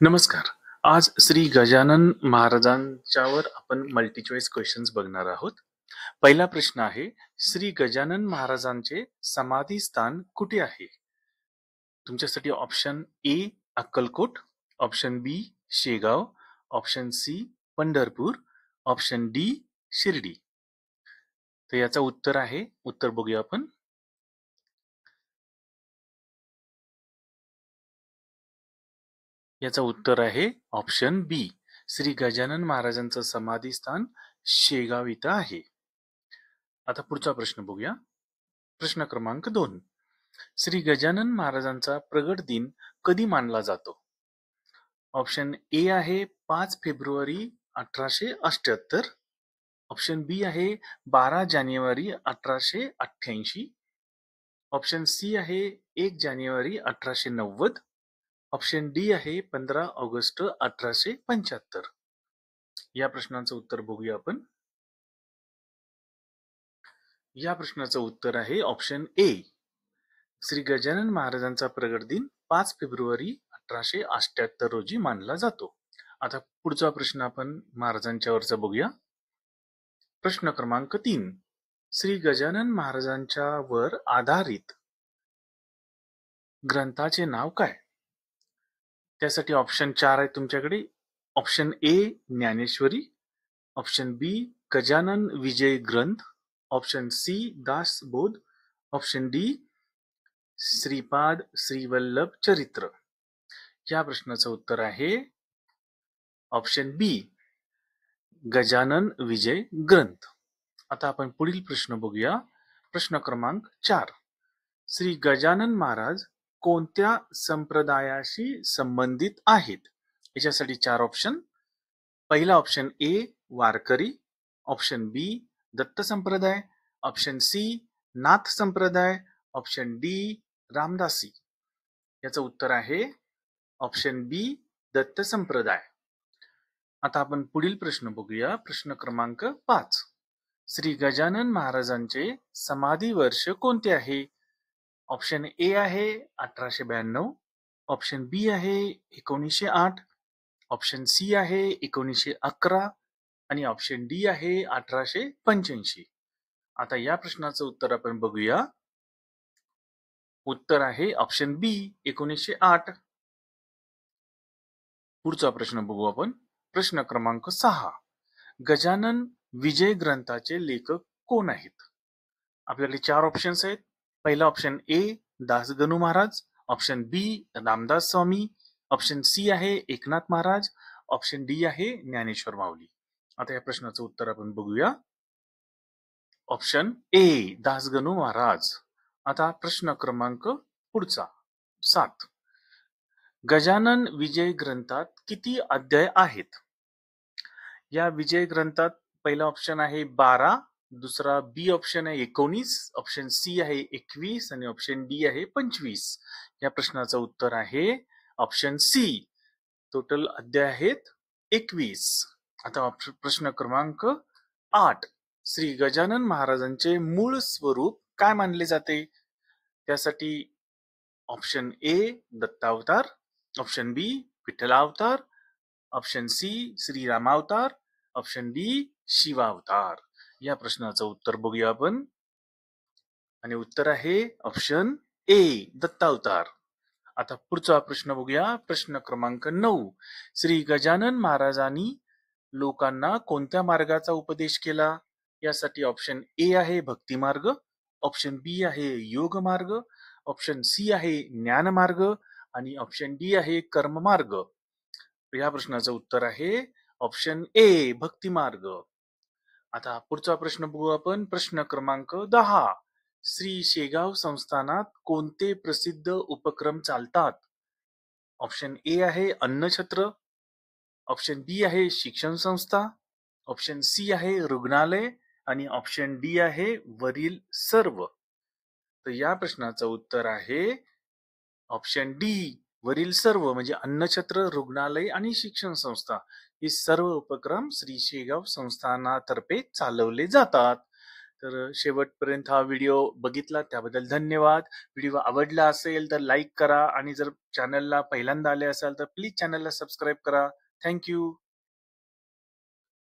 नमस्कार. आज श्री गजानन महाराजांच्यावर आपण मल्टी चॉईस क्वेश्चन्स बघणार आहोत. पहिला प्रश्न आहे, श्री गजानन महाराजांचे समाधी स्थान कुठे आहे? तुमच्यासाठी option A Akkalkot, option B Shegaon, option C Pandharpur, option D Shirdi. तर याचं उत्तर आहे, उत्तर बघूया आपण. याचं उत्तर आहे ऑप्शन बी. श्री गजानन महाराजांचं समाधी स्थान शेगाव इथं आहे. आता पुढचा प्रश्न बघूया. प्रश्न क्रमांक 2. श्री गजानन महाराजांचा प्रगट दिन कधी मानला जातो? ऑप्शन ए आहे 5 फेब्रुवारी 1878, ऑप्शन बी आहे 12 जानेवारी 1888, ऑप्शन सी आहे 1 जानेवारी 1890, ऑप्शन डी आहे 15 ऑगस्ट 1875. या प्रश्नाचं उत्तर बघूया आपण. या प्रश्नाचं उत्तर आहे ऑप्शन ए. श्री गजानन महाराजांचा प्रगट दिन 5 फेब्रुवारी 1878 रोजी मानला जातो. आता पुढचा प्रश्न आपण महाराजांच्यावरचा बघूया. प्रश्न क्रमांक 3. श्री गजानन महाराजांच्या वर आधारित ग्रंथाचे नाव काय? त्यासाठी ऑप्शन 4 आहे तुमच्याकडे. Option A Dnyaneshwari, option B Gajanan Vijay Granth, option C Dasbodh, option D Shripad Shrivallabh Charitra. या प्रश्नाचं उत्तर आहे ऑप्शन बी गजानन विजय ग्रंथ. आता आपण पुढील प्रश्न बघूया. प्रश्न क्रमांक 4. श्री गजानन महाराज कोणत्या संप्रदायाशी संबंधित आहेत? याच्यासाठी 4 ऑप्शन. पहिला ऑप्शन ए वारकरी, ऑप्शन बी दत्त संप्रदाय, ऑप्शन सी नाथ संप्रदाय, ऑप्शन डी रामदासी. याचं उत्तर आहे ऑप्शन बी दत्त संप्रदाय. आता आपण पुढील प्रश्न बघूया. प्रश्न क्रमांक 5. श्री गजानन महाराजांचे समाधी वर्ष कोणते आहे? ऑप्शन ए आहे 1892, ऑप्शन बी आहे 1908, ऑप्शन सी आहे 1911 आणि ऑप्शन डी आहे 1885. आता या प्रश्नाचं उत्तर आपण बघूया. उत्तर आहे ऑप्शन बी 1908. पुढचा प्रश्न बघू आपण. प्रश्न क्रमांक 6. गजानन विजय ग्रंथाचे लेखक कोण आहेत? आपल्याकडे 4 ऑप्शन्स आहेत. पहिला option A Dasganu Maharaj, option B Ramdas Swami, option C आहे एकनाथ महाराज, ऑप्शन डी आहे ज्ञानेश्वर माऊली. आता या प्रश्नाचं उत्तर आपण बघूया. Option A Dasganu Maharaj. आता प्रश्न क्रमांक पुढचा 7. गजानन विजय ग्रंथात किती अध्याय आहेत? या विजय ग्रंथात पहिला ऑप्शन आहे 12, दुसरा बी ऑप्शन आहे 19, ऑप्शन सी आहे 21 आणि ऑप्शन डी आहे 25. या प्रश्नाचं उत्तर आहे ऑप्शन सी. टोटल अध्याय आहेत 21. आता प्रश्न क्रमांक 8. श्री गजानन महाराजांचे मूळ स्वरूप काय मानले जाते? त्यासाठी ऑप्शन ए दत्तावतार, ऑप्शन बी विठ्ठलावतार, ऑप्शन सी श्रीरामावतार, ऑप्शन डी शिवावतार. या प्रश्नाचं उत्तर बघूया आपण. आणि उत्तर आहे ऑप्शन ए दत्तावतार. आता पुढचा प्रश्न बघूया. प्रश्न क्रमांक 9. श्री गजानन महाराजांनी लोकांना कोणत्या मार्गाचा उपदेश केला? यासाठी ऑप्शन ए आहे भक्ती मार्ग, ऑप्शन बी आहे योग मार्ग, ऑप्शन सी आहे ज्ञान मार्ग आणि ऑप्शन डी आहे कर्म मार्ग. या प्रश्नाचं उत्तर आहे ऑप्शन ए भक्ती मार्ग. आता पुढचा प्रश्न बघू आपण. प्रश्न क्रमांक 10. श्री शेगाव संस्थानात कोणते प्रसिद्ध उपक्रम चालतात? ऑप्शन ए आहे अन्नछत्र, ऑप्शन बी आहे शिक्षण संस्था, ऑप्शन सी आहे रुग्णालय आणि ऑप्शन डी आहे वरील सर्व. तर या प्रश्नाचं उत्तर आहे ऑप्शन डी वरील सर्व, म्हणजे अन्नछत्र, रुग्णालय आणि शिक्षण संस्था हे सर्व उपक्रम श्री शेगाव संस्थानातर्फे चालवले जातात. तर शेवटपर्यंत हा व्हिडिओ बघितला त्याबद्दल धन्यवाद. व्हिडिओ आवडला असेल तर लाईक करा आणि जर चॅनलला पहिल्यांदा आले असाल तर प्लीज चॅनलला सबस्क्राईब करा. Thank you.